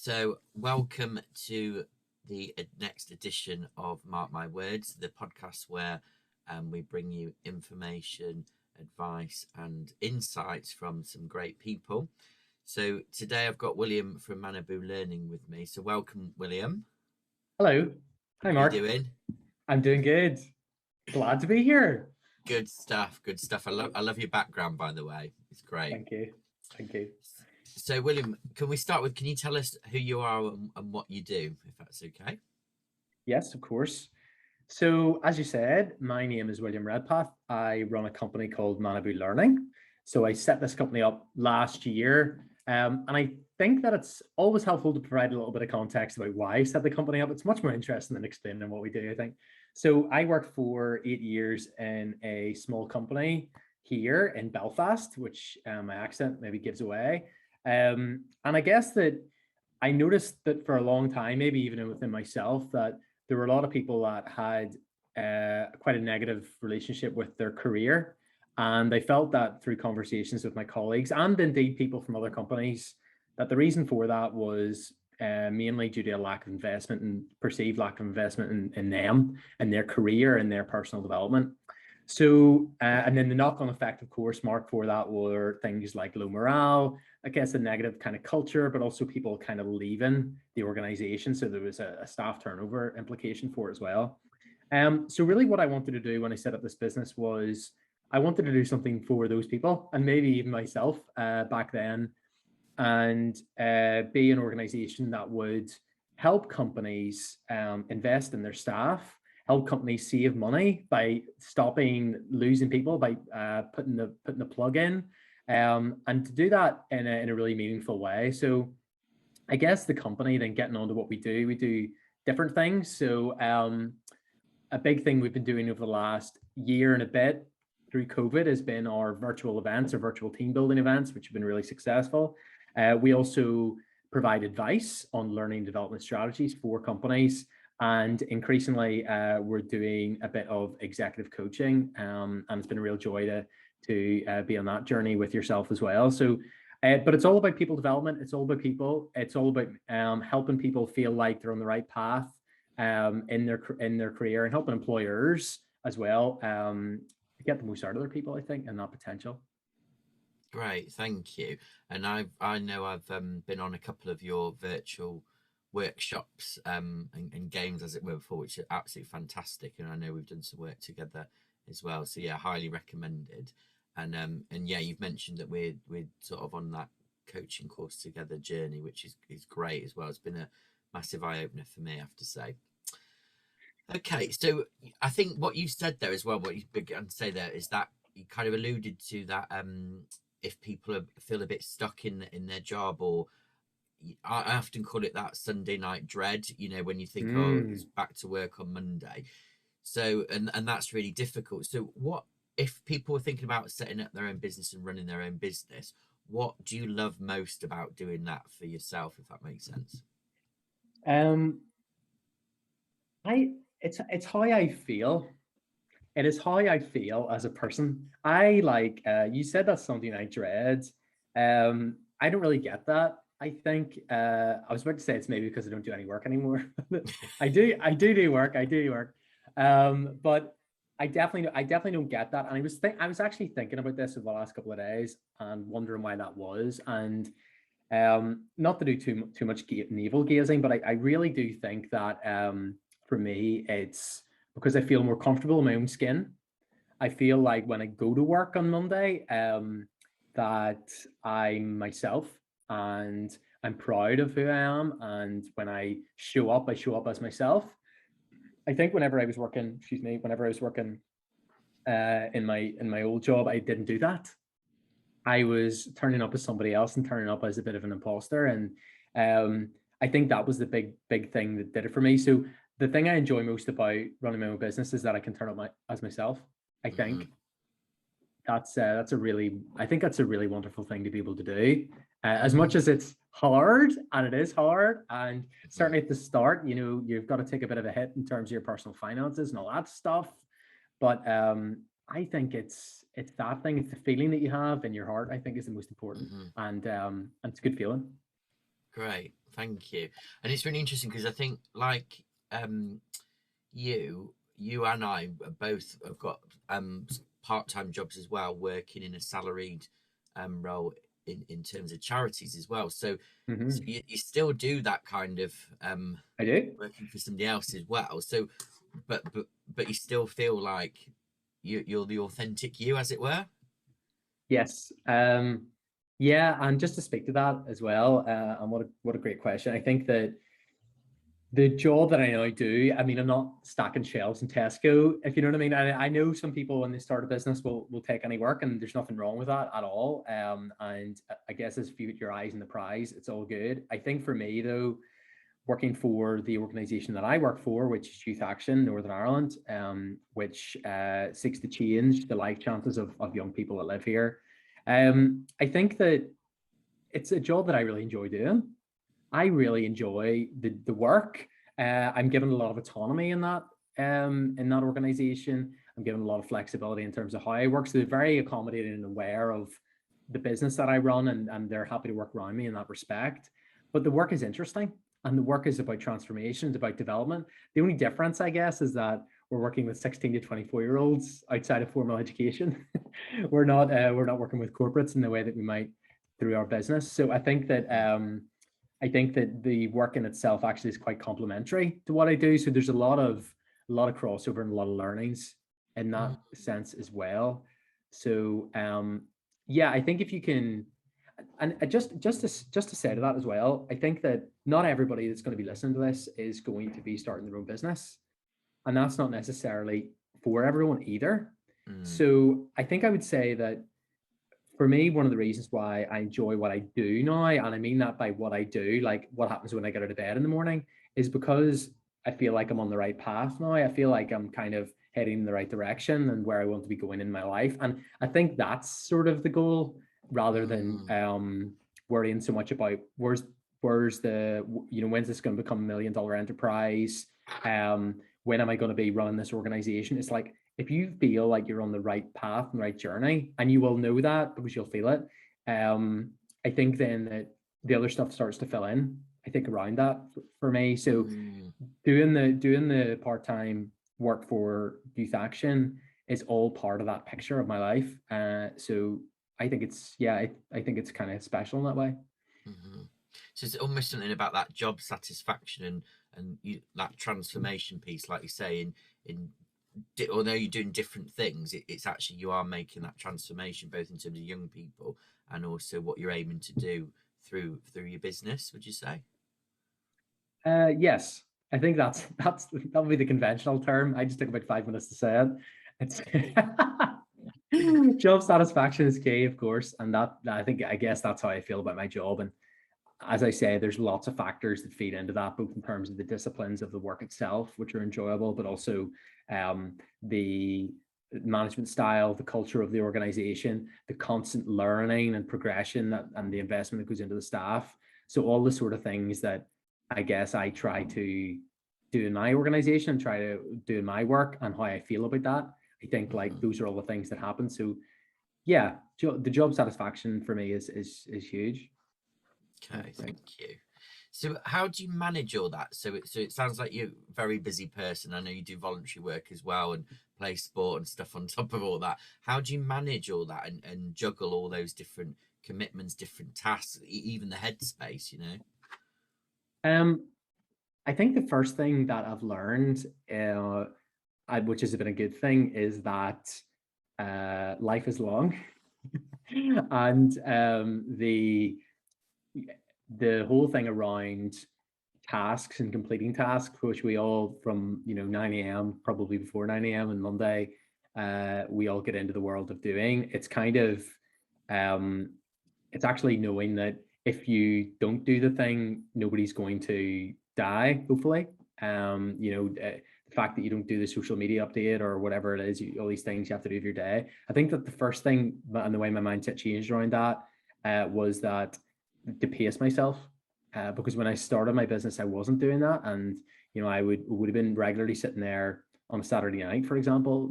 So, welcome to the next edition of Mark My Words, the podcast where we bring you information, advice, and insights from some great people. So, today I've got William from Manabu Learning with me. So, welcome, William. Hello. Hi, How are you Mark. doing? I'm doing good. Glad to be here. Good stuff. Good stuff. I love your background, by the way. It's great. Thank you. Thank you. So, William, can you tell us who you are and what you do, if that's okay? Yes, of course. So, as you said, my name is William Redpath. I run a company called Manabu Learning. So, I set this company up last year. And I think that it's always helpful to provide a little bit of context about why I set the company up. It's much more interesting than explaining what we do, I think. So, I worked for 8 years in a small company here in Belfast, which my accent maybe gives away. And I guess that I noticed that for a long time, maybe even within myself, that there were a lot of people that had quite a negative relationship with their career. And I felt that through conversations with my colleagues and indeed people from other companies, that the reason for that was mainly due to a lack of investment and perceived lack of investment in them and their career and their personal development. So, and then the knock-on effect, of course, Mark, for that were things like low morale, I guess a negative kind of culture, but also people kind of leaving the organization. So there was a staff turnover implication for it as well. So really what I wanted to do when I set up this business was I wanted to do something for those people and maybe even myself back then, and be an organization that would help companies invest in their staff, help companies save money by stopping losing people by putting the plug in, and to do that in a really meaningful way. So I guess the company, then getting on to what we do different things. So a big thing we've been doing over the last year and a bit through COVID has been our virtual events, or virtual team building events, which have been really successful. We also provide advice on learning development strategies for companies. And increasingly, we're doing a bit of executive coaching, and it's been a real joy to be on that journey with yourself as well. So, but it's all about people development. It's all about people. It's all about helping people feel like they're on the right path in their career, and helping employers as well get the most out of their people, I think, and that potential. Great, thank you. And I know I've been on a couple of your virtual workshops and games, as it were, before, which are absolutely fantastic. And I know we've done some work together as well. So yeah, highly recommended. And yeah, you've mentioned that we're sort of on that coaching course together journey, which is great as well. It's been a massive eye opener for me, I have to say. Okay, so I think what you said there as well, what you began to say there, is that you kind of alluded to that if people feel a bit stuck in their job, or I often call it that Sunday night dread, when you think, oh, it's back to work on Monday. So, and that's really difficult. So what if people are thinking about setting up their own business and running their own business? What do you love most about doing that for yourself, if that makes sense? It's how I feel. It is how I feel as a person. I like you said that's something I dread. I don't really get that. I think I was about to say it's maybe because I don't do any work anymore. I do work. But I definitely don't get that. And I was actually thinking about this over the last couple of days and wondering why that was. And not to do too much navel gazing, but I really do think that for me, it's because I feel more comfortable in my own skin. I feel like when I go to work on Monday, that I'm myself and I'm proud of who I am. And when I show up as myself. I think whenever I was working in my old job, I didn't do that. I was turning up as somebody else and turning up as a bit of an imposter. And I think that was the big thing that did it for me. So the thing I enjoy most about running my own business is that I can turn up as myself. I think that's a really wonderful thing to be able to do. As much as it's hard, and it is hard, and certainly at the start, you've got to take a bit of a hit in terms of your personal finances and all that stuff. But I think it's that thing. It's the feeling that you have in your heart, I think, is the most important, and it's a good feeling. Great, Thank you. And it's really interesting because I think like you and I both have got part-time jobs as well, working in a salaried role in terms of charities as well. So Hmm. you still do that kind of I do. working for somebody else as well. So but you still feel like you're the authentic you, as it were. Yes. Yeah, and just to speak to that as well, and what a great question. I think that the job that I now do, I mean, I'm not stacking shelves in Tesco, if you know what I mean. I know some people when they start a business will take any work, and there's nothing wrong with that at all. And I guess as if you put your eyes on the prize, it's all good. I think for me though, working for the organization that I work for, which is Youth Action Northern Ireland, which seeks to change the life chances of young people that live here. I think that it's a job that I really enjoy doing. I really enjoy the work. I'm given a lot of autonomy in that organization. I'm given a lot of flexibility in terms of how I work. So they're very accommodating and aware of the business that I run, and they're happy to work around me in that respect. But the work is interesting, and the work is about transformation, it's about development. The only difference, I guess, is that we're working with 16 to 24-year-olds outside of formal education. We're not working with corporates in the way that we might through our business. So I think that the work in itself actually is quite complementary to what I do. So there's a lot of crossover and a lot of learnings in that Mm. sense as well. So yeah, I think if you can, and just to say to that as well, I think that not everybody that's going to be listening to this is going to be starting their own business, and that's not necessarily for everyone either. Mm. So I think I would say that for me, one of the reasons why I enjoy what I do now, and I mean that by what I do, like what happens when I get out of bed in the morning, is because I feel like I'm on the right path now. I feel like I'm kind of heading in the right direction and where I want to be going in my life. And I think that's sort of the goal rather than Mm. worrying so much about where's the, you know, when's this going to become $1 million enterprise? When am I going to be running this organization? It's like, if you feel like you're on the right path and the right journey, and you will know that because you'll feel it, I think then that the other stuff starts to fill in. I think around that for me. So Mm. doing the part-time work for Youth Action is all part of that picture of my life. So I think it's yeah, I think it's kind of special in that way. Mm-hmm. So it's almost something about that job satisfaction and that transformation piece, like you say, in although you're doing different things, it's actually you are making that transformation both in terms of young people and also what you're aiming to do through your business. Would you say? Yes, I think that's that would be the conventional term. I just took about 5 minutes to say it. It's job satisfaction is key, of course, and that I guess that's how I feel about my job. And as I say, there's lots of factors that feed into that, both in terms of the disciplines of the work itself, which are enjoyable, but also the management style, the culture of the organization, the constant learning and progression and the investment that goes into the staff. So all the sort of things that I guess I try to do in my organization, try to do in my work, and how I feel about that. I think like Mm-hmm. those are all the things that happen. So yeah, the job satisfaction for me is huge. I Okay, think. thank you. So how do you manage all that? So it sounds like you're a very busy person. I know you do voluntary work as well and play sport and stuff on top of all that. How do you manage all that and juggle all those different commitments, different tasks, even the headspace, you know? Um, I think the first thing that I've learned, which has been a good thing, is that life is long, and the whole thing around tasks and completing tasks, which we all from 9 a.m. probably before 9 a.m. on Monday, we all get into the world of doing. It's kind of um, it's actually knowing that if you don't do the thing, nobody's going to die, hopefully. The fact that you don't do the social media update or whatever it is, all these things you have to do of your day. I think that the first thing and the way my mindset changed around that was that to pace myself. Because when I started my business, I wasn't doing that. And, I would have been regularly sitting there on a Saturday night, for example,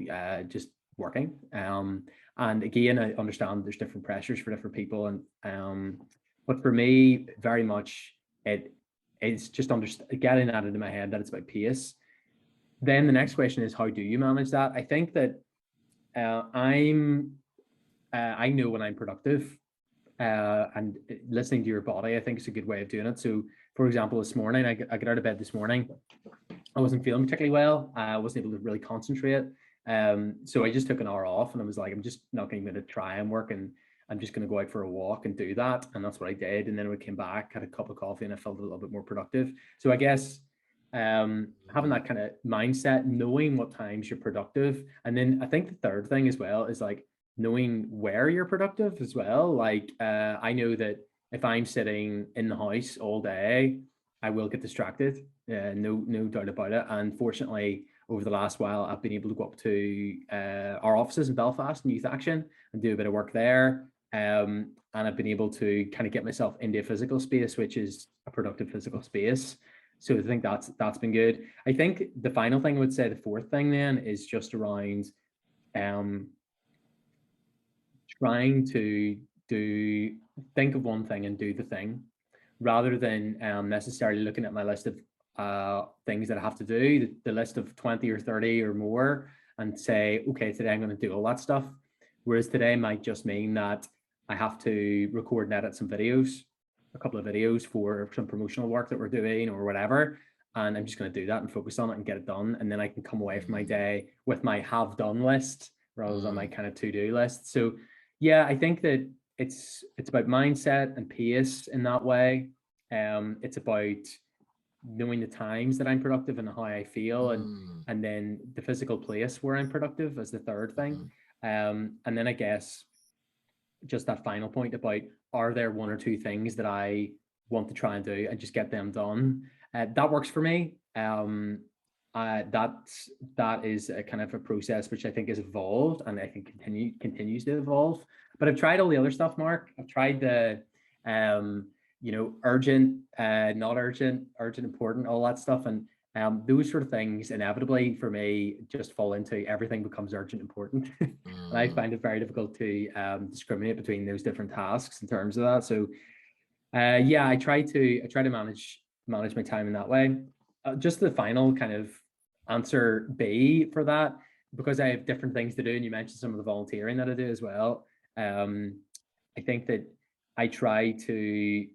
just working. And again, I understand there's different pressures for different people, and but for me, very much it's just getting that into my head that it's about pace. Then the next question is, how do you manage that? I think that I know when I'm productive, and listening to your body, I think is a good way of doing it. So, for example, this morning, I got out of bed this morning. I wasn't feeling particularly well. I wasn't able to really concentrate. So I just took an hour off, and I was like, I'm just not going to try and work, and I'm just going to go out for a walk and do that. And that's what I did. And then we came back, had a cup of coffee, and I felt a little bit more productive. So I guess having that kind of mindset, knowing what times you're productive. And then I think the third thing as well is like knowing where you're productive as well. Like I know that if I'm sitting in the house all day, I will get distracted. No doubt about it. And fortunately, over the last while, I've been able to go up to our offices in Belfast and Youth Action and do a bit of work there. And I've been able to kind of get myself into a physical space, which is a productive physical space. So I think that's been good. I think the final thing I would say, the fourth thing then, is just around trying to think of one thing and do the thing, rather than necessarily looking at my list of things that I have to do, the list of 20 or 30 or more, and say, okay, today I'm going to do all that stuff. Whereas today might just mean that I have to record and edit some videos, a couple of videos for some promotional work that we're doing or whatever. And I'm just going to do that and focus on it and get it done. And then I can come away from my day with my have done list rather than my kind of to-do list. So yeah, I think that it's about mindset and pace in that way. It's about knowing the times that I'm productive and how I feel, and then the physical place where I'm productive as the third thing. And then I guess just that final point about, are there one or two things that I want to try and do and just get them done? That works for me. That is a kind of a process which I think has evolved, and I think continues to evolve. But I've tried all the other stuff, Mark. I've tried the urgent, not urgent, urgent, important, all that stuff. And those sort of things inevitably for me just fall into everything becomes urgent, important. And I find it very difficult to discriminate between those different tasks in terms of that. So I try to manage my time in that way. Just the final kind of answer B for that, because I have different things to do, and you mentioned some of the volunteering that I do as well. I think that I try to,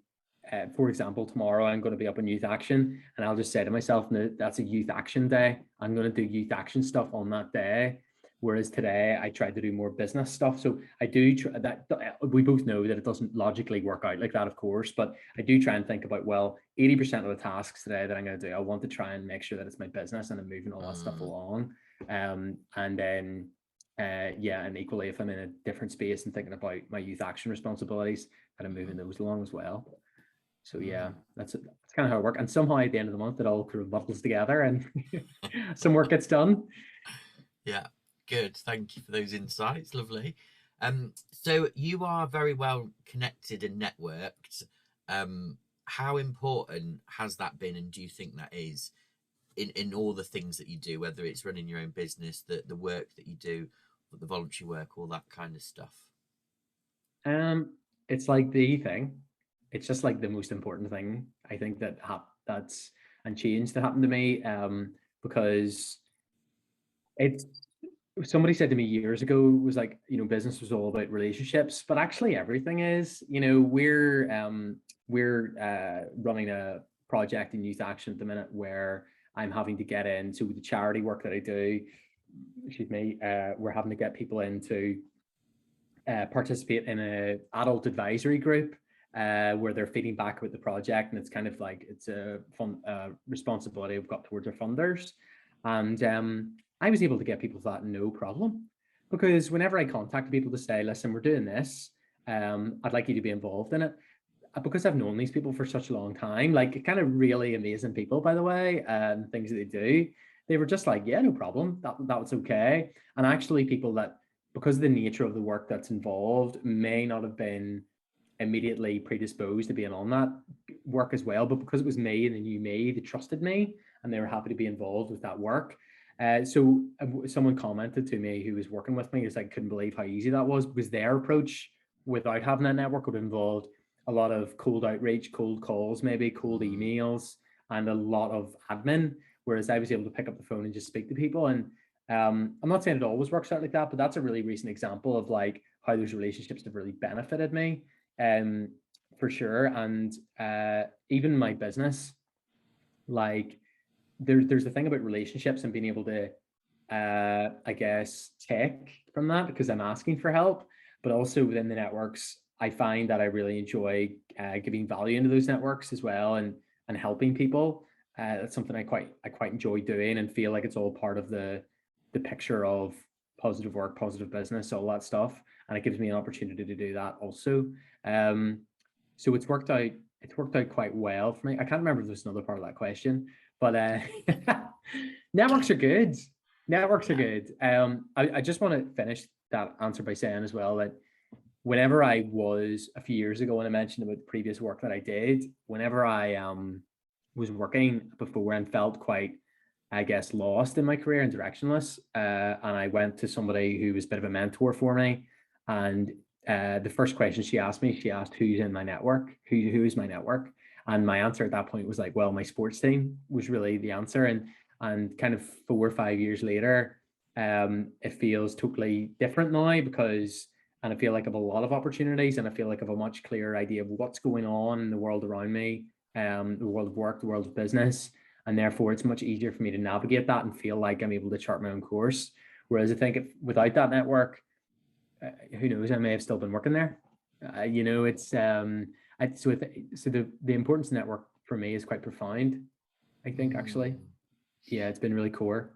for example, tomorrow I'm going to be up in Youth Action, and I'll just say to myself, no, that's a Youth Action day. I'm going to do Youth Action stuff on that day. Whereas today I tried to do more business stuff. So I do try that. We both know that it doesn't logically work out like that, of course, but I do try and think about, well, 80% of the tasks today that I'm going to do, I want to try and make sure that it's my business and I'm moving all that stuff along. And then, and equally, if I'm in a different space and thinking about my Youth Action responsibilities, that I'm moving those along as well. So yeah, that's kind of how it works. And somehow at the end of the month, it all kind of bundles together and some work gets done. Yeah. Good. Thank you for those insights. Lovely. So you are very well connected and networked. How important has that been, and do you think that is in all the things that you do, whether it's running your own business, the work that you do, the voluntary work, all that kind of stuff? It's like the thing. It's just like the most important thing I think that's and change that happened to me. Because it's, somebody said to me years ago, was like, business was all about relationships, but actually everything is. We're running a project in Youth Action at the minute where I'm having to get into the charity work that I do. We're having to get people in to participate in an adult advisory group where they're feeding back about the project, and it's kind of like it's a fun responsibility we've got towards our funders. And I was able to get people that no problem, because whenever I contacted people to say, listen, we're doing this, I'd like you to be involved in it, because I've known these people for such a long time, like kind of really amazing people, by the way, and things that they do, they were just like, yeah, no problem, that was okay. And actually people that, because of the nature of the work that's involved, may not have been immediately predisposed to being on that work as well, but because it was me and they knew me, they trusted me, and they were happy to be involved with that work. So someone commented to me who was working with me, is like, couldn't believe how easy that was, because their approach without having that network would have involved a lot of cold outreach, cold calls, maybe cold emails, and a lot of admin. Whereas I was able to pick up the phone and just speak to people. And I'm not saying it always works out like that, but that's a really recent example of like how those relationships have really benefited me, for sure. And even my business, like there's the thing about relationships and being able to, I guess, take from that because I'm asking for help, but also within the networks, I find that I really enjoy giving value into those networks as well, and helping people. That's something I quite enjoy doing, and feel like it's all part of the picture of positive work, positive business, all that stuff, and it gives me an opportunity to do that also. So it's worked out. It's worked out quite well for me. I can't remember if there's another part of that question, but networks are good. Networks are good. I just want to finish that answer by saying as well that whenever I was a few years ago, when I mentioned about the previous work that I did, whenever I was working before and felt quite, I guess, lost in my career and directionless, and I went to somebody who was a bit of a mentor for me, and the first question she asked me, she asked who's in my network, who is my network, and my answer at that point was like, well, my sports team was really the answer, and kind of 4 or 5 years later, it feels totally different now because, and I feel like I have a lot of opportunities, and I feel like I have a much clearer idea of what's going on in the world around me, the world of work, the world of business, and therefore it's much easier for me to navigate that and feel like I'm able to chart my own course. Whereas I think if without that network, who knows, I may have still been working there. It's so the importance of network for me is quite profound, I think, actually. Yeah, it's been really core.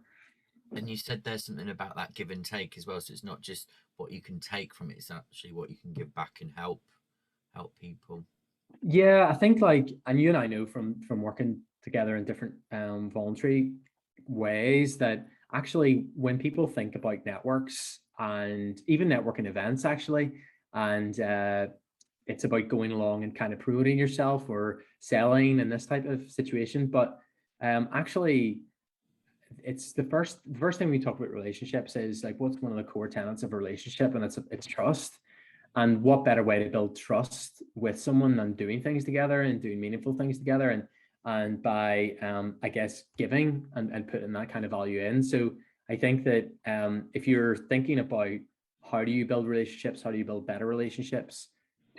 And you said there's something about that give and take as well. So it's not just what you can take from it; it's actually what you can give back and help people. Yeah, I think like, and you and I know from working together in different voluntary ways that actually when people think about networks and even networking events actually, and it's about going along and kind of promoting yourself or selling in this type of situation, but actually it's the first thing we talk about relationships is like what's one of the core tenets of a relationship, and it's trust. And what better way to build trust with someone than doing things together and doing meaningful things together, and by I guess giving and putting that kind of value in. So I think that if you're thinking about how do you build relationships, how do you build better relationships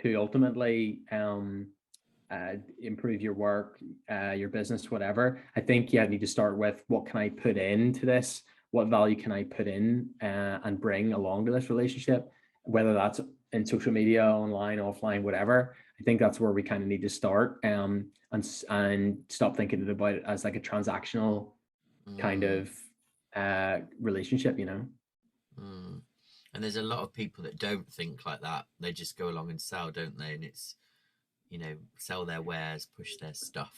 to ultimately improve your work, your business, whatever, I think you need to start with what can I put into this? What value can I put in and bring along to this relationship? Whether that's in social media, online, offline, whatever. I think that's where we kind of need to start, and stop thinking about it as like a transactional kind of relationship, And there's a lot of people that don't think like that. They just go along and sell, don't they? And it's, sell their wares, push their stuff.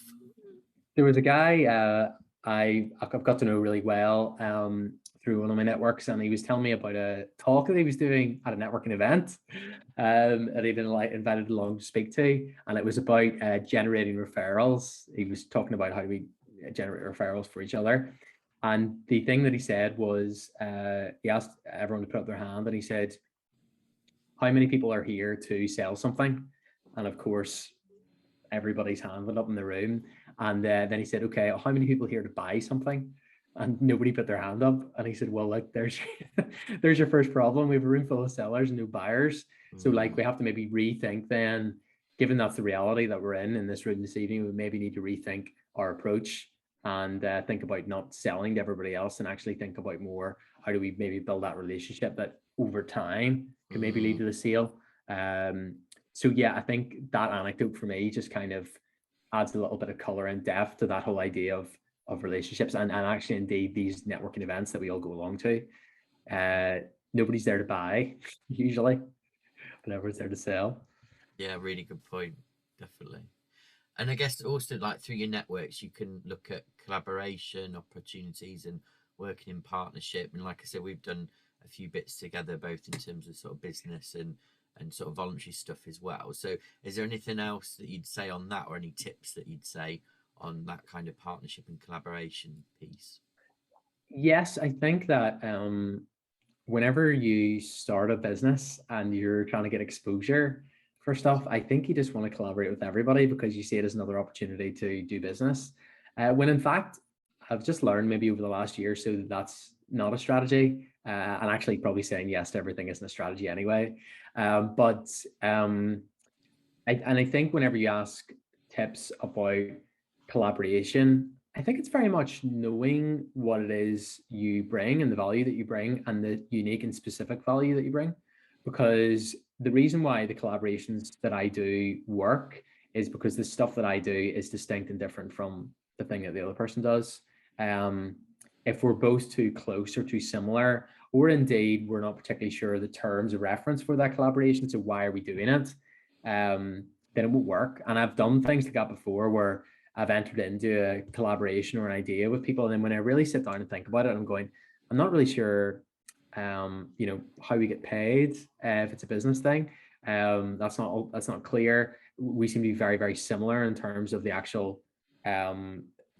There was a guy I've got to know really well through one of my networks, and he was telling me about a talk that he was doing at a networking event that he'd been invited along to speak to, and it was about generating referrals. He was talking about how do we generate referrals for each other, and the thing that he said was he asked everyone to put up their hand, and he said, how many people are here to sell something? And of course everybody's hand went up in the room, and then he said, okay, how many people here to buy something? And nobody put their hand up. And he said, well, like there's there's your first problem. We have a room full of sellers and no buyers. So like we have to maybe rethink then, given that's the reality that we're in this room this evening, we maybe need to rethink our approach and think about not selling to everybody else, and actually think about more how do we maybe build that relationship that over time can maybe lead to the sale. So yeah, I think that anecdote for me just kind of adds a little bit of color and depth to that whole idea of relationships, and actually indeed these networking events that we all go along to. Nobody's there to buy usually, but everyone's there to sell. Yeah, really good point. Definitely. And I guess also like through your networks, you can look at collaboration opportunities and working in partnership. And like I said, we've done a few bits together, both in terms of sort of business and sort of voluntary stuff as well. So is there anything else that you'd say on that, or any tips that you'd say on that kind of partnership and collaboration piece? Yes, I think that whenever you start a business and you're trying to get exposure First off, I think you just want to collaborate with everybody because you see it as another opportunity to do business. When in fact, I've just learned maybe over the last year or so that that's not a strategy. And actually probably saying yes to everything isn't a strategy anyway. But I think whenever you ask tips about collaboration, I think it's very much knowing what it is you bring and the value that you bring and the unique and specific value that you bring. Because the reason why the collaborations that I do work is because the stuff that I do is distinct and different from the thing that the other person does. Um, if we're both too close or too similar, or indeed we're not particularly sure the terms of reference for that collaboration, so why are we doing it? Then it won't work. And I've done things like that before where I've entered into a collaboration or an idea with people, and then when I really sit down and think about it, I'm going, I'm not really sure how we get paid if it's a business thing. That's not clear. We seem to be very, very similar in terms of the actual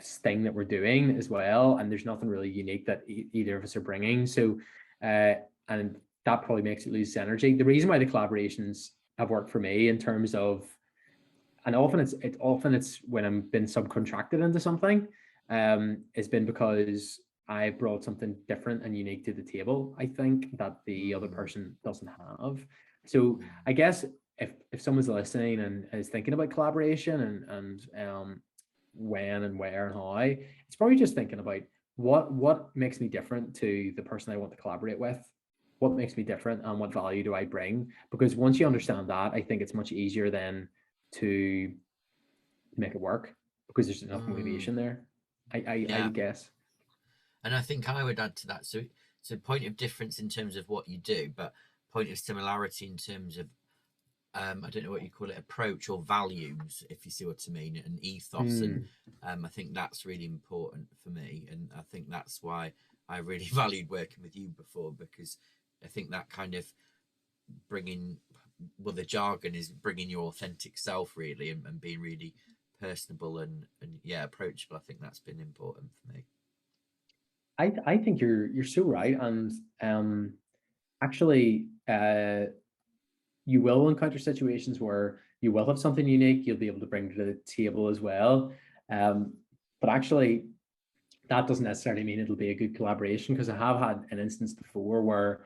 thing that we're doing as well, and there's nothing really unique that either of us are bringing. So and that probably makes it lose energy. The reason why the collaborations have worked for me in terms of, and often it's when I'm been subcontracted into something, it's been because I brought something different and unique to the table, I think, that the other person doesn't have. So I guess if someone's listening and is thinking about collaboration and when and where and how, it's probably just thinking about what makes me different to the person I want to collaborate with, what makes me different, and what value do I bring? Because once you understand that, I think it's much easier then to make it work because there's enough motivation there. I guess. And I think I would add to that. So point of difference in terms of what you do, but point of similarity in terms of I don't know what you call it, approach or values, if you see what I mean, and ethos. And I think that's really important for me. And I think that's why I really valued working with you before, because I think that kind of bringing, well, the jargon is bringing your authentic self really, and being really personable and yeah, approachable. I think that's been important for me. I think you're so right. And actually you will encounter situations where you will have something unique you'll be able to bring to the table as well. But actually that doesn't necessarily mean it'll be a good collaboration, because I have had an instance before where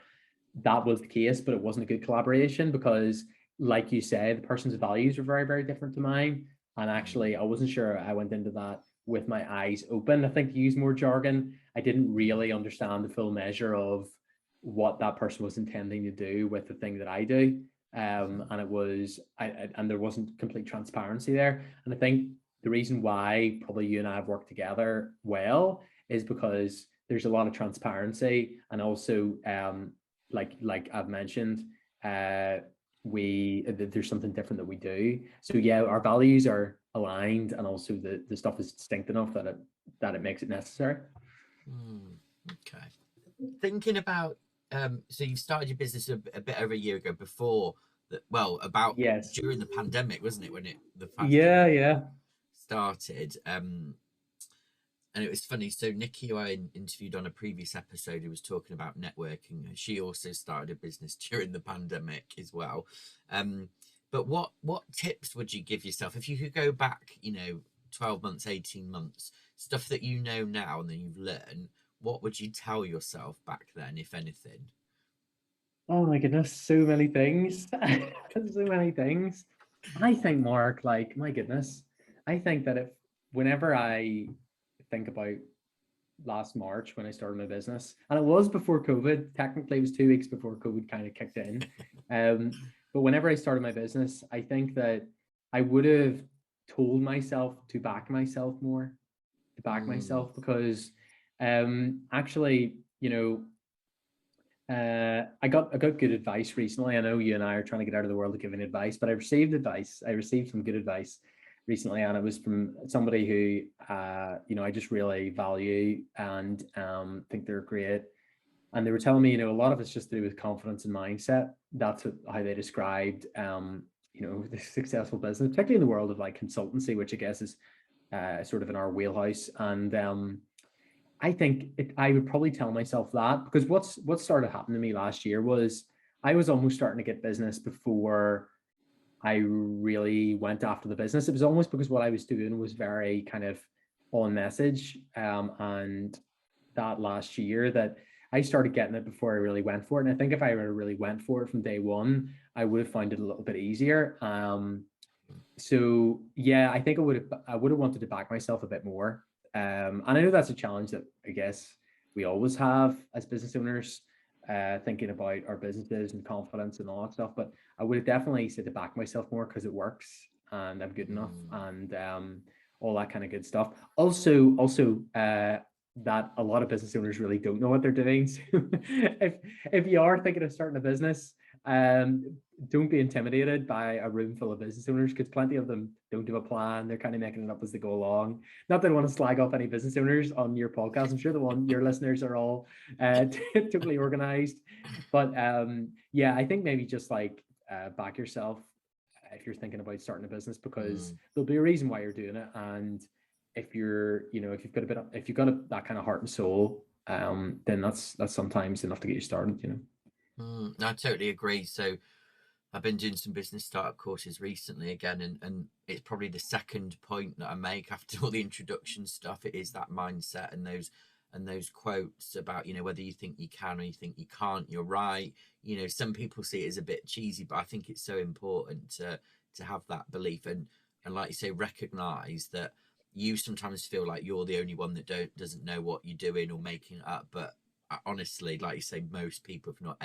that was the case, but it wasn't a good collaboration because, like you said, the person's values were very, very different to mine. And actually, I wasn't sure I went into that with my eyes open. I think to use more jargon, I didn't really understand the full measure of what that person was intending to do with the thing that I do. And it was, and there wasn't complete transparency there. And I think the reason why probably you and I have worked together well is because there's a lot of transparency, and also like I've mentioned, there's something different that we do. So yeah, our values are aligned, and also the stuff is distinct enough that it makes it necessary. Okay. Thinking about so you started your business a bit over a year ago, before that, well, about Yes. during the pandemic, wasn't it, when the yeah started? And it was funny. So Nikki, who I interviewed on a previous episode, who was talking about networking, she also started a business during the pandemic as well. But what tips would you give yourself if you could go back, 12 months, 18 months, stuff that you know now and then you've learned? What would you tell yourself back then, if anything? Oh my goodness, so many things. So many things. I think, Mark, like, my goodness, I think that whenever I think about last March when I started my business, and it was before COVID, technically it was 2 weeks before COVID kind of kicked in. But whenever I started my business, I think that I would have told myself to back myself more, because actually, I got good advice recently. I know you and I are trying to get out of the world of giving advice, but I received advice. I received some good advice recently, and it was from somebody who I just really value and think they're great. And they were telling me, a lot of it's just to do with confidence and mindset. That's how they described the successful business, particularly in the world of like consultancy, which I guess is sort of in our wheelhouse. And I think I would probably tell myself that, because what started happening to me last year was I was almost starting to get business before I really went after the business. It was almost because what I was doing was very kind of on message. And that last year that I started getting it before I really went for it. And I think if I really went for it from day one, I would have found it a little bit easier. So yeah, I think I would have wanted to back myself a bit more. And I know that's a challenge that I guess we always have as business owners, thinking about our businesses and confidence and all that stuff. But I would have definitely said to back myself more because it works and I'm good enough and all that kind of good stuff. Also, that a lot of business owners really don't know what they're doing. So if you are thinking of starting a business, don't be intimidated by a room full of business owners because plenty of them don't have a plan. They're kind of making it up as they go along. Not that I want to slag off any business owners on your podcast. I'm sure your listeners are all totally organized. But yeah, I think maybe just like back yourself if you're thinking about starting a business because there'll be a reason why you're doing it. And if you're, if you've got that kind of heart and soul, then that's sometimes enough to get you started. I totally agree. So I've been doing some business startup courses recently again, and it's probably the second point that I make after all the introduction stuff. It is that mindset and those quotes about, whether you think you can or you think you can't, you're right. Some people see it as a bit cheesy, but I think it's so important to have that belief and like you say, recognize that you sometimes feel like you're the only one that doesn't know what you're doing or making it up. But honestly, like you say, most people, if not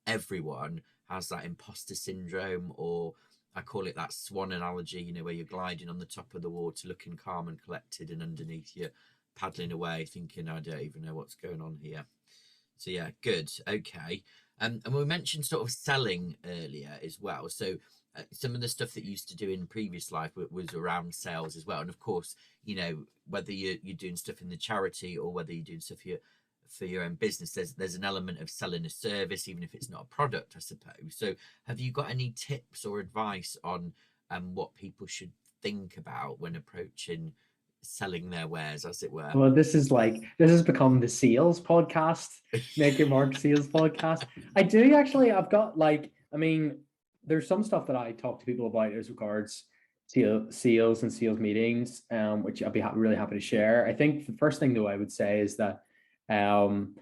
everyone, has that imposter syndrome, or I call it that swan analogy, where you're gliding on the top of the water looking calm and collected, and underneath you're paddling away thinking, I don't even know what's going on here. So yeah, good. Okay. And we mentioned sort of selling earlier as well. So some of the stuff that you used to do in previous life was around sales as well. And of course, whether you're doing stuff in the charity or whether you're doing stuff for your own business, there's an element of selling a service, even if it's not a product, I suppose. So have you got any tips or advice on what people should think about when approaching selling their wares, as it were? Well, this has become the sales podcast, Make Your Mark sales podcast. I've got there's some stuff that I talk to people about as regards sales and sales meetings, which I'd be really happy to share. I think the first thing though I would say is that, and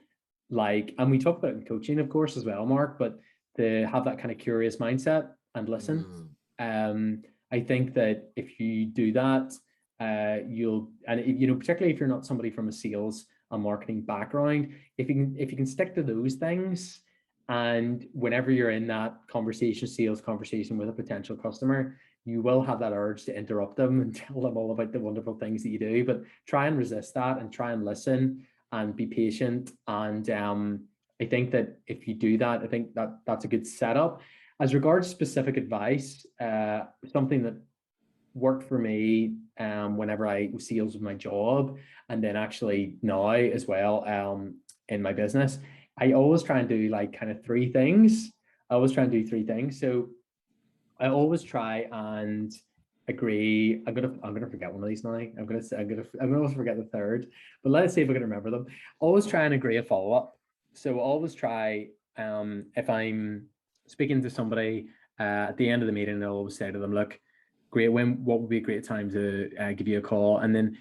we talk about it in coaching, of course, as well, Mark, but to have that kind of curious mindset and listen. I think that if you do that, particularly if you're not somebody from a sales and marketing background, if you can stick to those things, and whenever you're in that sales conversation with a potential customer, you will have that urge to interrupt them and tell them all about the wonderful things that you do, but try and resist that and try and listen and be patient. And I think that if you do that, I think that's a good setup. As regards specific advice, something that worked for me whenever I was sales with my job, and then actually now as well in my business, I always try and do kind of three things. So I always try and agree. I'm gonna forget one of these now. I'm gonna forget the third, but let's see if I can remember them. Always try and agree a follow-up. So always try, if I'm speaking to somebody at the end of the meeting, I'll always say to them, look, great, what would be a great time to give you a call? And then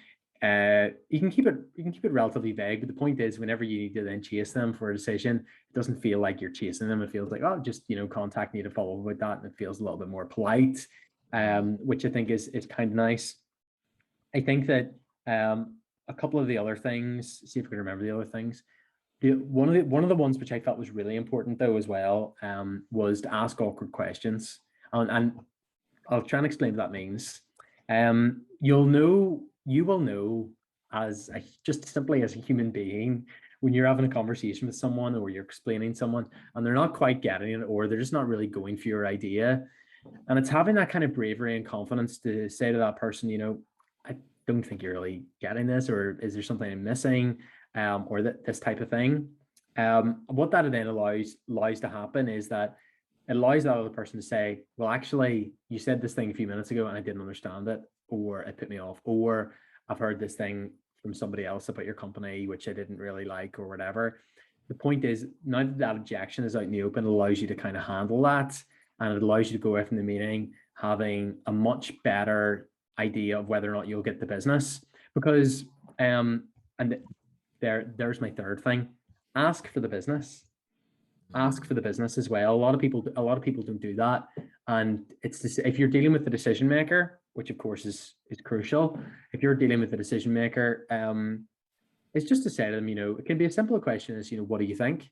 you can keep it relatively vague, but the point is, whenever you need to then chase them for a decision, it doesn't feel like you're chasing them. It feels like, oh, just contact me to follow up with that, and it feels a little bit more polite, which I think is kind of nice. I think that a couple of the other things, see if I can remember the other things. One of the ones which I felt was really important though as well was to ask awkward questions, and I'll try and explain what that means. You will know just simply as a human being when you're having a conversation with someone or you're explaining someone and they're not quite getting it, or they're just not really going for your idea. And it's having that kind of bravery and confidence to say to that person, I don't think you're really getting this, or is there something I'm missing, or this type of thing. What that then allows to happen is that it allows that other person to say, well, actually, you said this thing a few minutes ago and I didn't understand it, or it put me off, or I've heard this thing from somebody else about your company, which I didn't really like, or whatever. The point is, now that objection is out in the open, it allows you to kind of handle that, and it allows you to go away from the meeting having a much better idea of whether or not you'll get the business. Because and there's my third thing: ask for the business. Ask for the business as well. A lot of people don't do that, and it's this, if you're dealing with the decision maker, which of course is crucial. If you're dealing with the decision maker, it's just to say to them, it can be a simple question as, what do you think?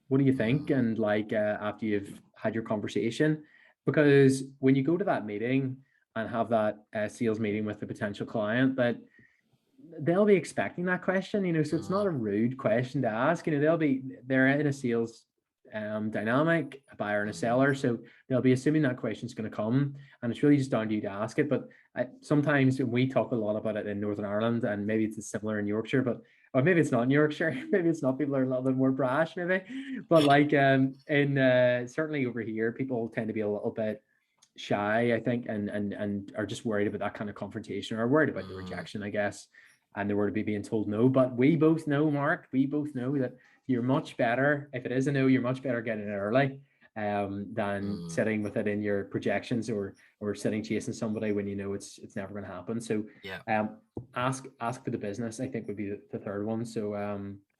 What do you think? And like after you've had your conversation, because when you go to that meeting and have that sales meeting with the potential client, that they'll be expecting that question, so it's not a rude question to ask. They're in a sales dynamic, a buyer and a seller, so they'll be assuming that question's going to come, and it's really just down to you to ask it. But sometimes we talk a lot about it in Northern Ireland, and maybe it's similar in Yorkshire, or maybe it's not in Yorkshire, maybe it's not, people are a little bit more brash maybe, but like in certainly over here, people tend to be a little bit shy, I think, and are just worried about that kind of confrontation, or worried about the rejection, I guess, and they were to be being told no. But we both know, Mark, that you're much better, if it is a no, you're much better getting it early than sitting with it in your projections, or sitting chasing somebody when it's never going to happen. So ask for the business, I think, would be the third one. So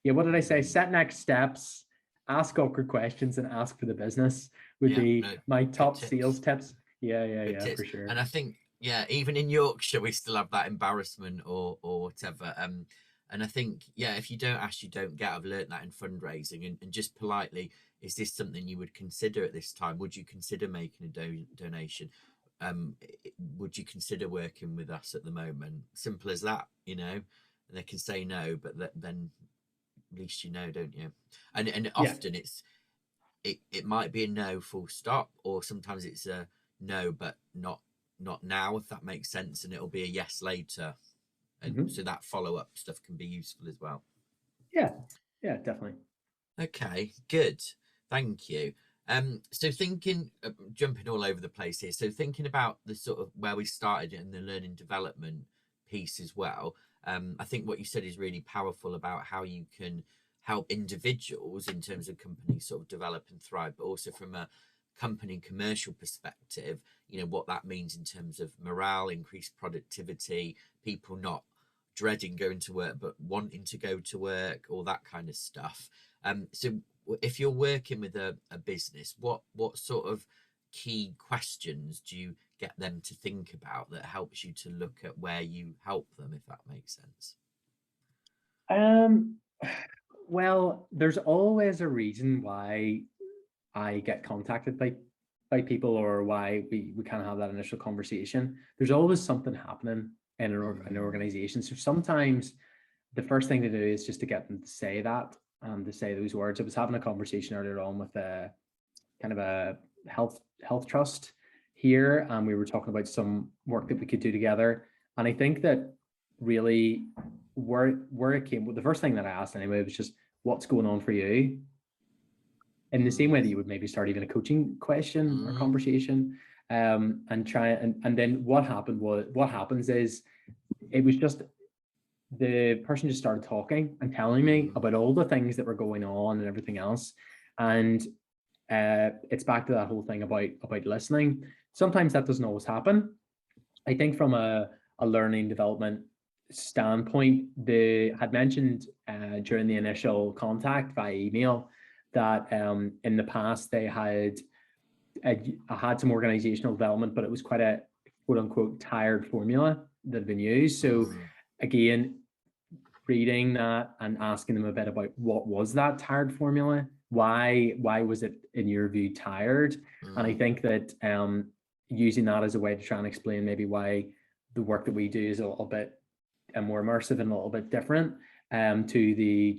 what did I say? Set next steps, ask awkward questions, and ask for the business would be my top sales tips. Yeah, for sure. And I think, even in Yorkshire, we still have that embarrassment or whatever. And I think, if you don't ask, you don't get. I've learned that in fundraising, and just politely, is this something you would consider at this time? Would you consider making a donation? Would you consider working with us at the moment? Simple as that, and they can say no, but then at least don't you? And often it might be a no full stop, or sometimes it's a no but not now, if that makes sense, and it'll be a yes later, and so that follow-up stuff can be useful as well. Yeah, definitely. Okay, good, thank you. So thinking, jumping all over the place here, so thinking about the sort of where we started in the learning development piece as well, I think what you said is really powerful about how you can help individuals in terms of companies sort of develop and thrive, but also from a company commercial perspective, what that means in terms of morale, increased productivity, people not dreading going to work but wanting to go to work, all that kind of stuff. So if you're working with a business, what sort of key questions do you get them to think about that helps you to look at where you help them, if that makes sense? Well, there's always a reason why I get contacted by people, or why we kind of have that initial conversation. There's always something happening in an organization. So sometimes the first thing to do is just to get them to say that, to say those words. I was having a conversation earlier on with a kind of a health trust here, and we were talking about some work that we could do together. And I think that really where it came, the first thing that I asked anyway was just, what's going on for you? In the same way that you would maybe start even a coaching question or conversation, and try and then what happens is, it was just, the person just started talking and telling me about all the things that were going on and everything else. And it's back to that whole thing about listening. Sometimes that doesn't always happen. I think from a learning development standpoint, they had mentioned during the initial contact via email that in the past they had some organizational development, but it was quite a quote unquote tired formula that had been used. So again, reading that and asking them a bit about what was that tired formula, why was it in your view tired? And I think that using that as a way to try and explain maybe why the work that we do is a little bit more immersive and a little bit different to the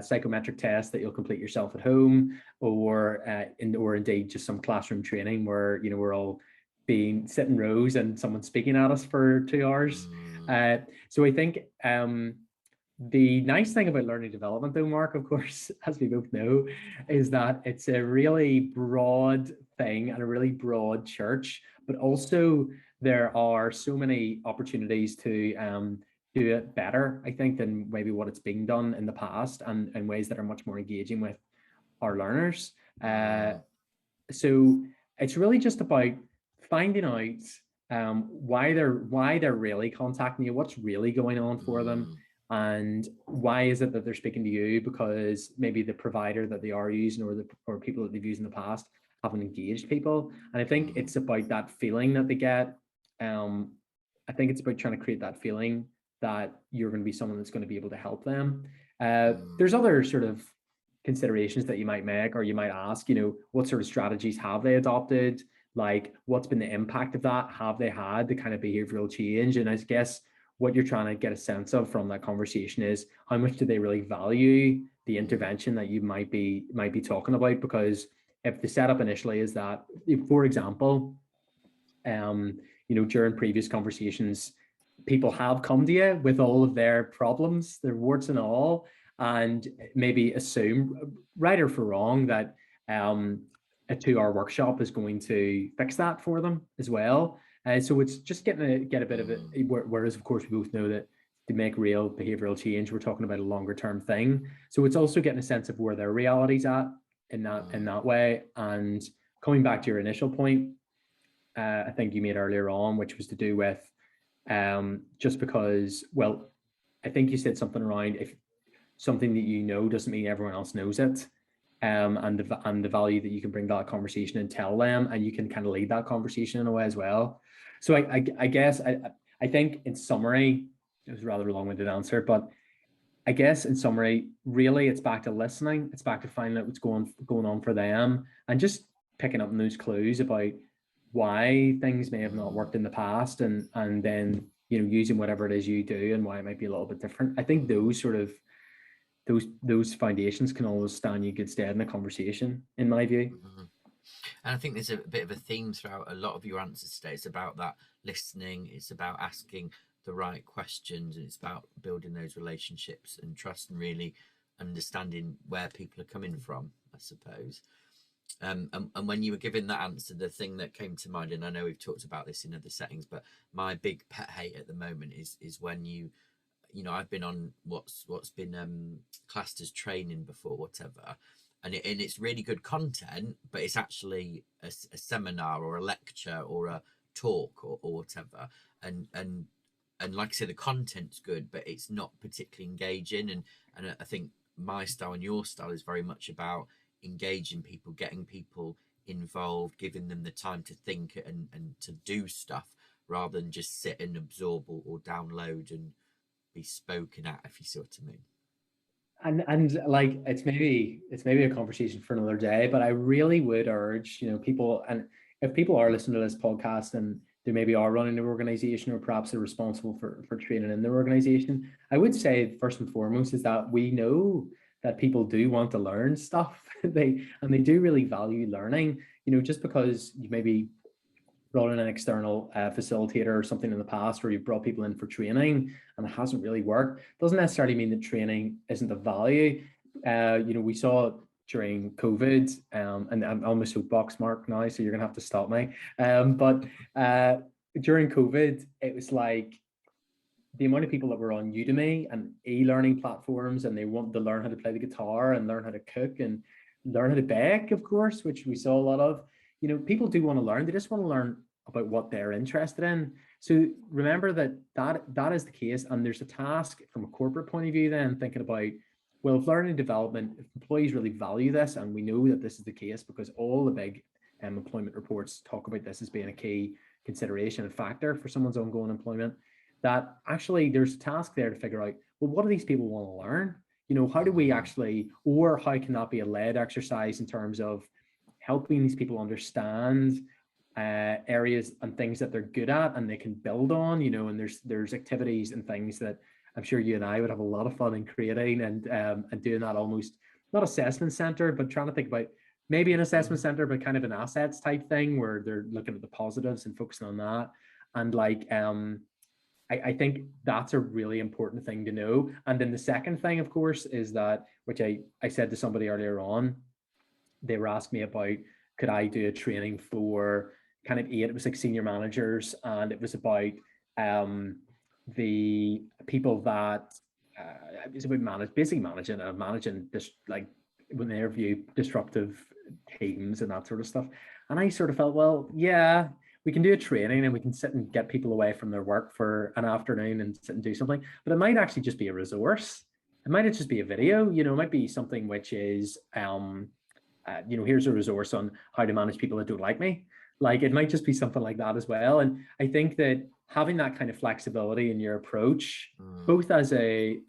psychometric test that you'll complete yourself at home, or indeed just some classroom training where we're all being sit in rows and someone's speaking at us for 2 hours. So I think the nice thing about learning development, though, Mark, of course, as we both know, is that it's a really broad thing and a really broad church, but also there are so many opportunities to do it better, I think, than maybe what it's being done in the past, and in ways that are much more engaging with our learners. So it's really just about finding out why they're really contacting you, what's really going on for them, and why is it that they're speaking to you, because maybe the provider that they are using or people that they've used in the past haven't engaged people. And I think it's about that feeling that they get. I think it's about trying to create that feeling that you're going to be someone that's going to be able to help them. There's other sort of considerations that you might make, or you might ask, what sort of strategies have they adopted? Like, what's been the impact of that? Have they had the kind of behavioral change? And I guess what you're trying to get a sense of from that conversation is how much do they really value the intervention that you might be talking about? Because if the setup initially is that, for example, during previous conversations, people have come to you with all of their problems, their warts and all, and maybe assume, right or for wrong, that a 2-hour workshop is going to fix that for them as well. So it's just get a bit of it. Whereas, of course, we both know that to make real behavioral change, we're talking about a longer term thing. So it's also getting a sense of where their reality's at in that way. And coming back to your initial point, I think you made earlier on, which was to do with just because, well, I think you said something around if something that doesn't mean everyone else knows it, and the value that you can bring to that conversation and tell them, and you can kind of lead that conversation in a way as well. So I guess I think in summary, it was a rather long-winded answer, but I guess in summary, really it's back to listening. It's back to finding out what's going on for them, and just picking up those clues about why things may have not worked in the past, and then using whatever it is you do and why it might be a little bit different. I think those sort of those foundations can always stand you good stead in a conversation, in my view. And I think there's a bit of a theme throughout a lot of your answers today. It's about that listening, it's about asking the right questions, and it's about building those relationships and trust, and really understanding where people are coming from, I suppose. And when you were giving that answer, the thing that came to mind, and I know we've talked about this in other settings, but my big pet hate at the moment is when I've been on what's been classed as training before, whatever, and it's really good content, but it's actually a seminar or a lecture or a talk or whatever, and like I said, the content's good, but it's not particularly engaging, and I think my style and your style is very much about engaging people, getting people involved, giving them the time to think and to do stuff, rather than just sit and absorb or download and be spoken at, if you see what I mean. And like it's maybe a conversation for another day, but I really would urge people, and if people are listening to this podcast and they maybe are running an organization, or perhaps they're responsible for training in their organization, I would say first and foremost is that we know that people do want to learn stuff. they do really value learning. Just because you maybe brought in an external facilitator or something in the past, where you've brought people in for training and it hasn't really worked, doesn't necessarily mean that training isn't of value. We saw during COVID, and I'm on my soapbox, Mark, now, so you're gonna have to stop me. But during COVID, it was like the amount of people that were on Udemy and e-learning platforms, and they wanted to learn how to play the guitar and learn how to cook and learn how to bake, of course, which we saw a lot of. People do want to learn. They just want to learn about what they're interested in. So remember that is the case. And there's a task from a corporate point of view then, thinking about, well, if learning and development, if employees really value this, and we know that this is the case because all the big employment reports talk about this as being a key consideration and factor for someone's ongoing employment, that actually there's a task there to figure out, well, what do these people want to learn? How do we actually, or how can that be a led exercise in terms of helping these people understand areas and things that they're good at and they can build on, and there's activities and things that I'm sure you and I would have a lot of fun in creating, and doing that, almost not assessment center, but trying to think about maybe an assessment center, but kind of an assets type thing where they're looking at the positives and focusing on that. And like, I think that's a really important thing to know. And then the second thing, of course, is that, which I said to somebody earlier on, they were asking me about, could I do a training for kind of it was like senior managers, and it was about the people that it was about managing this, like, when they review disruptive teams and that sort of stuff. And I sort of felt, well, yeah, we can do a training and we can sit and get people away from their work for an afternoon and sit and do something, but it might actually just be a resource. It might just be a video, you know, it might be something which is, you know, here's a resource on how to manage people that don't like me. Like it might just be something like that as well. And I think that having that kind of flexibility in your approach, both as a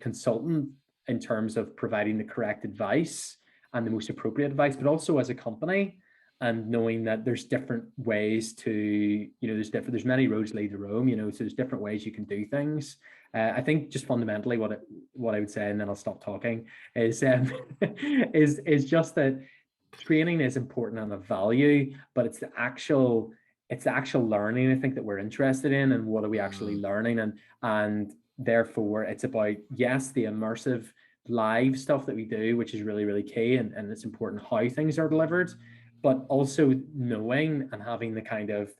consultant in terms of providing the correct advice and the most appropriate advice, but also as a company and knowing that there's different ways to, you know, there's many roads lead to Rome, you know, so there's different ways you can do things. I think just fundamentally what I would say, and then I'll stop talking, is is just that training is important and a value, but it's the actual learning, I think, that we're interested in, and what are we actually learning, and therefore it's about, yes, the immersive live stuff that we do, which is really, really key, and it's important how things are delivered, but also knowing and having the kind of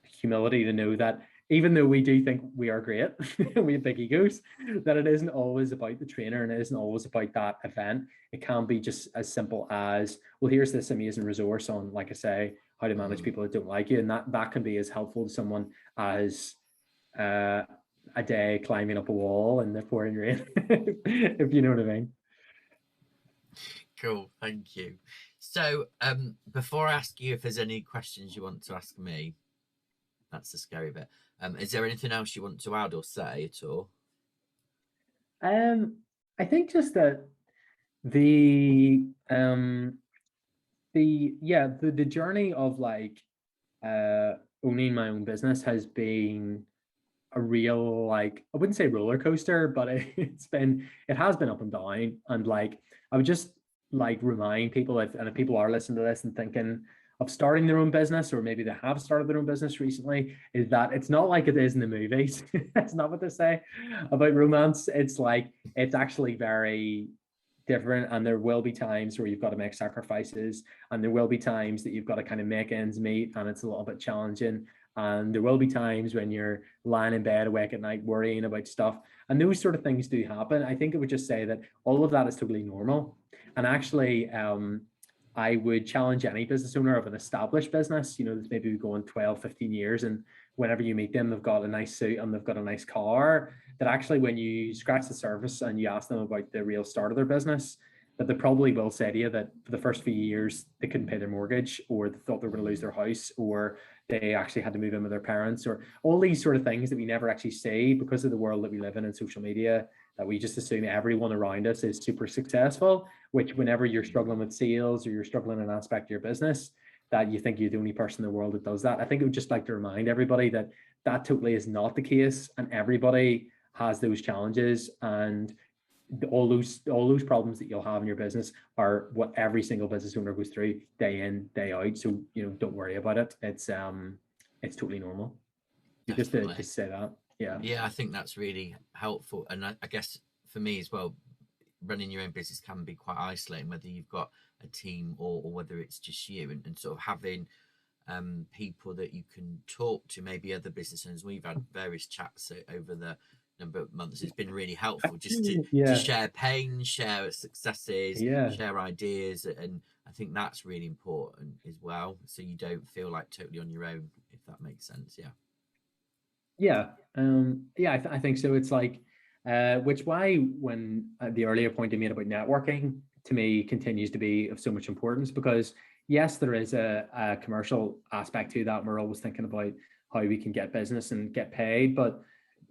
humility to know that even though we do think we are great, we have big egos, that it isn't always about the trainer and it isn't always about that event. It can be just as simple as, well, here's this amazing resource on, like I say, how to manage people that don't like you. And that can be as helpful to someone as a day climbing up a wall in the pouring rain, if you know what I mean. Cool, thank you. So before I ask you if there's any questions you want to ask me, that's the scary bit. Is there anything else you want to add or say at all? I think just that the the journey of like owning my own business has been a real, like, I wouldn't say roller coaster, but it has been up and down. And like I would just like remind people, if people are listening to this and thinking of starting their own business, or maybe they have started their own business recently, is that it's not like it is in the movies. It's not what they say about romance. It's like it's actually very different, and there will be times where you've got to make sacrifices, and there will be times that you've got to kind of make ends meet, and it's a little bit challenging, and there will be times when you're lying in bed awake at night worrying about stuff, and those sort of things do happen. I think it would just say that all of that is totally normal. And actually, I would challenge any business owner of an established business, you know, that's maybe going 12, 15 years, and whenever you meet them, they've got a nice suit and they've got a nice car, that actually when you scratch the surface and you ask them about the real start of their business, that they probably will say to you that for the first few years they couldn't pay their mortgage, or they thought they were going to lose their house, or they actually had to move in with their parents, or all these sort of things that we never actually say because of the world that we live in social media, that we just assume everyone around us is super successful, which whenever you're struggling with sales or you're struggling in an aspect of your business, that you think you're the only person in the world that does that. I think it would just like to remind everybody that that totally is not the case, and everybody has those challenges, and all those problems that you'll have in your business are what every single business owner goes through day in, day out. So, you know, don't worry about it. It's totally normal. Just to say that. Yeah, I think that's really helpful. And I guess for me as well, running your own business can be quite isolating, whether you've got a team or whether it's just you, and sort of having people that you can talk to, maybe other business owners. We've had various chats over the number of months. It's been really helpful just to share pain, share successes, share ideas, and I think that's really important as well, so you don't feel like totally on your own, if that makes sense. I think so. It's like which why when the earlier point I made about networking to me continues to be of so much importance, because yes, there is a commercial aspect to that, and we're always thinking about how we can get business and get paid, but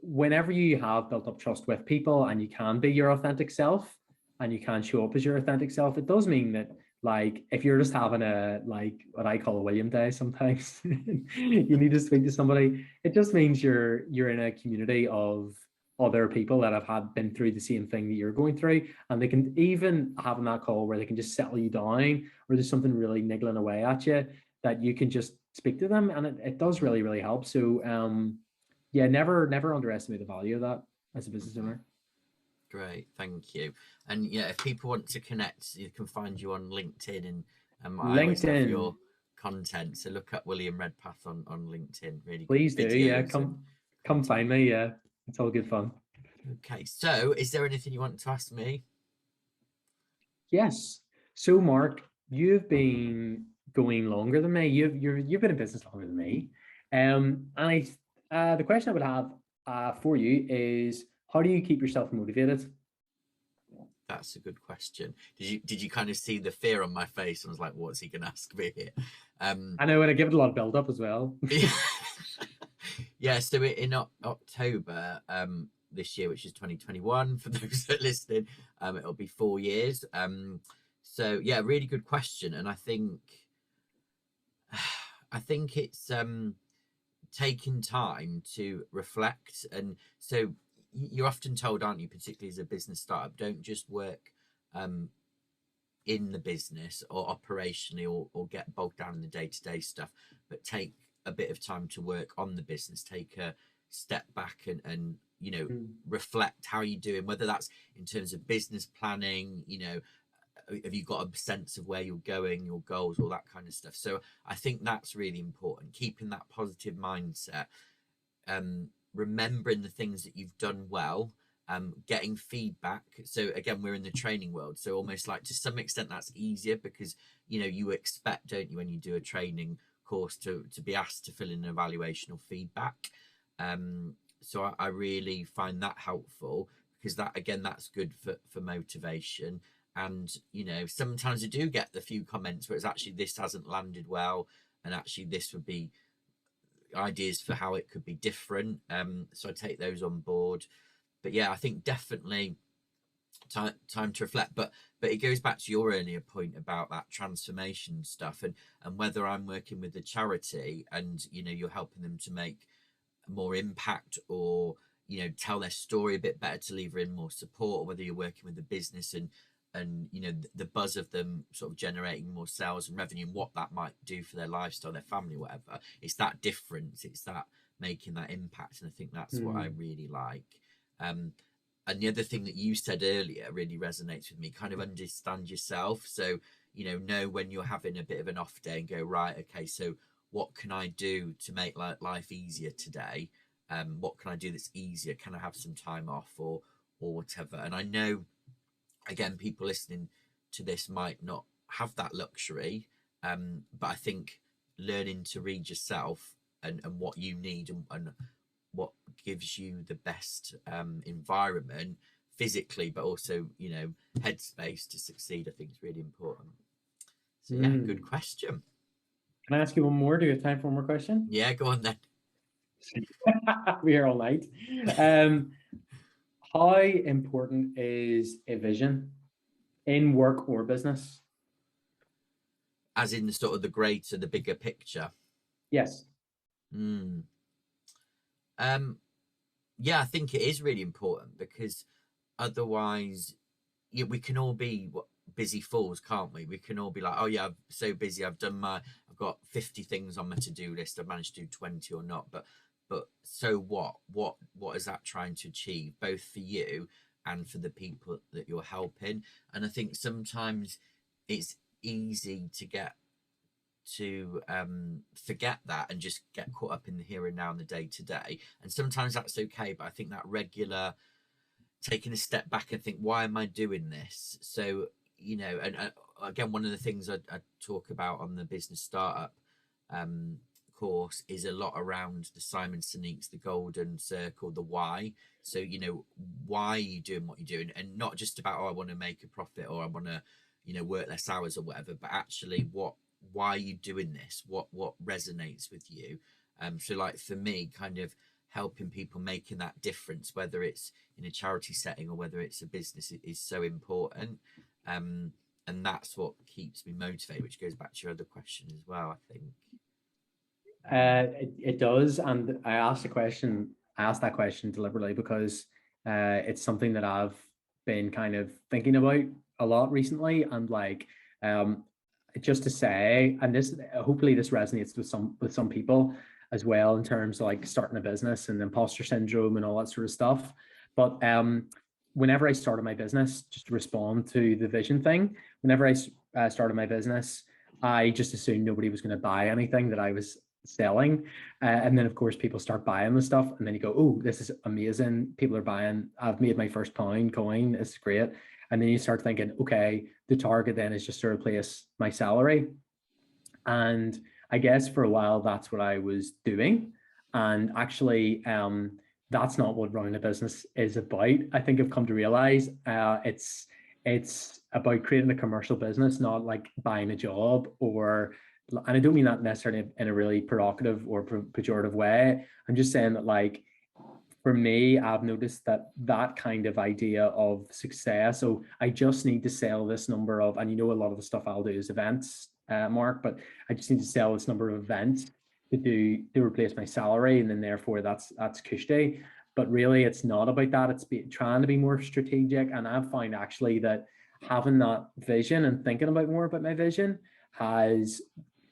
whenever you have built up trust with people and you can be your authentic self and you can show up as your authentic self, it does mean that, like, if you're just having a, like, what I call a William day sometimes, you need to speak to somebody, it just means you're in a community of other people that have been through the same thing that you're going through, and they can even have in that call where they can just settle you down, or there's something really niggling away at you, that you can just speak to them, and it does really, really help. So never underestimate the value of that as a business owner. Great, thank you. And if people want to connect, you can find you on LinkedIn, and I always love your content, so look up William Redpath on LinkedIn. Really please do. Come find me. It's all good fun. Okay, so is there anything you want to ask me? Yes. So Mark, you've been going longer than me. You've been in business longer than me. The question I would have for you is, how do you keep yourself motivated? That's a good question. Did you kind of see the fear on my face? I was like, what's he going to ask me here? I know, and I give it a lot of build up as well. Yeah, so in October this year, which is 2021, for those that are listening, it'll be 4 years. So yeah, really good question, and I think it's taking time to reflect. And so you're often told, aren't you, particularly as a business startup, don't just work in the business or operationally or get bogged down in the day-to-day stuff, but take a bit of time to work on the business, take a step back and reflect how you're doing, whether that's in terms of business planning, have you got a sense of where you're going, your goals, all that kind of stuff. So I think that's really important, keeping that positive mindset, remembering the things that you've done well, getting feedback. So again, we're in the training world, so almost like to some extent that's easier because you expect, don't you, when you do a training course to be asked to fill in an evaluation or feedback. So I really find that helpful because that's good for motivation. And sometimes I do get the few comments where it's actually this hasn't landed well, and actually this would be ideas for how it could be different. So I take those on board. But yeah, I think definitely time to reflect. But it goes back to your earlier point about that transformation stuff, and whether I'm working with a charity and you're helping them to make more impact, or tell their story a bit better to lever in more support, or whether you're working with a business and the buzz of them sort of generating more sales and revenue and what that might do for their lifestyle, their family, whatever. It's that difference, it's that making that impact, and I think that's what I really like. And the other thing that you said earlier really resonates with me, kind of understand yourself. So know when you're having a bit of an off day and go, right, okay, so what can I do to make life easier today? What can I do that's easier? Can I have some time off or whatever? And I know, again, people listening to this might not have that luxury, but I think learning to read yourself and what you need and what gives you the best environment physically, but also headspace to succeed, I think is really important. So yeah, good question. Can I ask you one more? Do you have time for one more question? Yeah, go on then. We're here all night. How important is a vision in work or business? As in the sort of the bigger picture? Yes. Yeah, I think it is really important, because otherwise we can all be busy fools, can't we? We can all be like, oh yeah, I'm so busy, I've got 50 things on my to-do list, I've managed to do 20 or not, but so what is that trying to achieve, both for you and for the people that you're helping? And I think sometimes it's easy to get to forget that and just get caught up in the here and now and the day to day, and sometimes that's okay, but I think that regular taking a step back and think, why am I doing this? So and again, one of the things I talk about on the business startup course is a lot around the Simon Sinek's the golden circle, the why. So why are you doing what you're doing, and not just about, oh, I want to make a profit, or I want to work less hours or whatever, but actually why are you doing this, what resonates with you. So like for me, kind of helping people, making that difference, whether it's in a charity setting or whether it's a business, is so important. And that's what keeps me motivated, which goes back to your other question as well, I think. It does, and I asked that question deliberately because it's something that I've been kind of thinking about a lot recently, and just to say, and this hopefully this resonates with some people as well, in terms of like starting a business and imposter syndrome and all that sort of stuff. But whenever I started my business, just to respond to the vision thing, whenever I started my business, I just assumed nobody was going to buy anything that I was selling. And then of course people start buying the stuff, and then you go, oh, this is amazing, people are buying, I've made my first pound coin, it's great. And then you start thinking, okay, the target then is just to replace my salary. And I guess for a while, that's what I was doing. And actually, that's not what running a business is about. I think I've come to realize it's about creating a commercial business, not like buying a job or, and I don't mean that necessarily in a really provocative or pejorative way. I'm just saying that, like, for me, I've noticed that that kind of idea of success. So I just need to sell this number of, and a lot of the stuff I'll do is events, Mark, but I just need to sell this number of events to replace my salary, and then therefore that's cushy. But really, it's not about that. It's trying to be more strategic, and I've found actually that having that vision and thinking about more about my vision has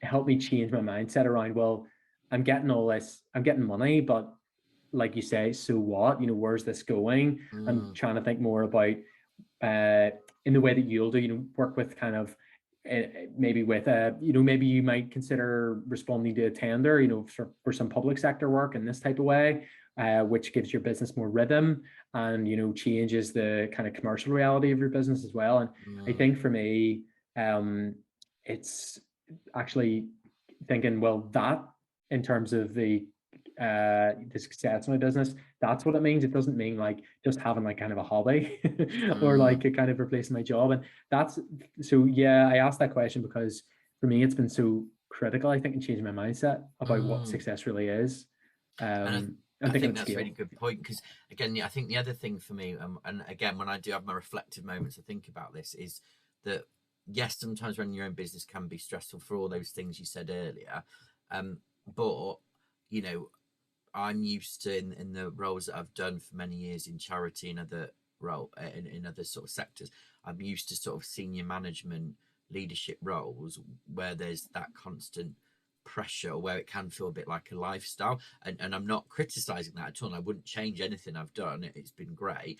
helped me change my mindset around, well, I'm getting all this, I'm getting money, but like you say, so what? Where's this going? I'm trying to think more about in the way that you'll do, work with kind of maybe with maybe you might consider responding to a tender, for some public sector work in this type of way, which gives your business more rhythm and changes the kind of commercial reality of your business as well. And I think for me, it's actually thinking, well, that in terms of the success of my business, that's what it means. It doesn't mean like just having like kind of a hobby or like a kind of replacing my job. And that's so, yeah, I asked that question because for me it's been so critical, I think, in changing my mindset about what success really is. And I'm I thinking think at that's scale. a really good point, because again, I think the other thing for me, and again, when I do have my reflective moments to think about this, is that yes, sometimes running your own business can be stressful for all those things you said earlier, but I'm used to in the roles that I've done for many years in charity and other role in other sort of sectors. I'm used to sort of senior management leadership roles where there's that constant pressure, where it can feel a bit like a lifestyle. And I'm not criticizing that at all. I wouldn't change anything I've done. It's been great,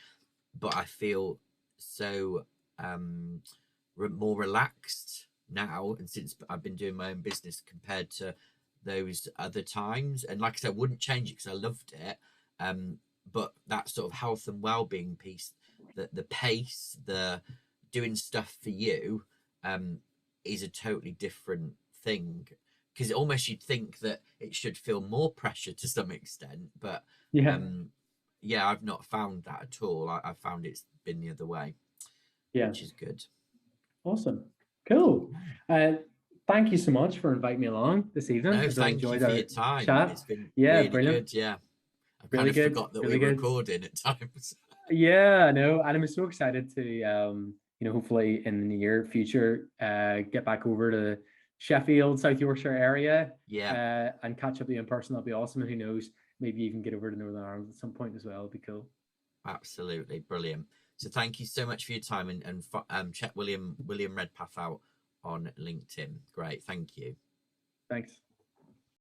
but I feel so more relaxed now, and since I've been doing my own business compared to those other times. And like I said, I wouldn't change it because I loved it. But that sort of health and well-being piece, the pace, the doing stuff for you, is a totally different thing. Because almost you'd think that it should feel more pressure to some extent, but Yeah. yeah, I've not found that at all. I've found it's been the other way, Yeah. which is good. Awesome. Cool. Thank you so much for inviting me along this evening. No, I really thank you enjoyed for your our time. chat. It's been Yeah, really brilliant. good. Yeah, I kind Really of good. forgot that we Really were good. recording at times. Yeah, I know. And I'm so excited to hopefully in the near future get back over to Sheffield, South Yorkshire area, Yeah, and catch up with you in person. That'll be awesome. And who knows, maybe even get over to Northern Ireland at some point as well. It'd be cool. absolutely brilliant. So thank you so much for your time, and check William Redpath out on LinkedIn. Great, thank you. Thanks.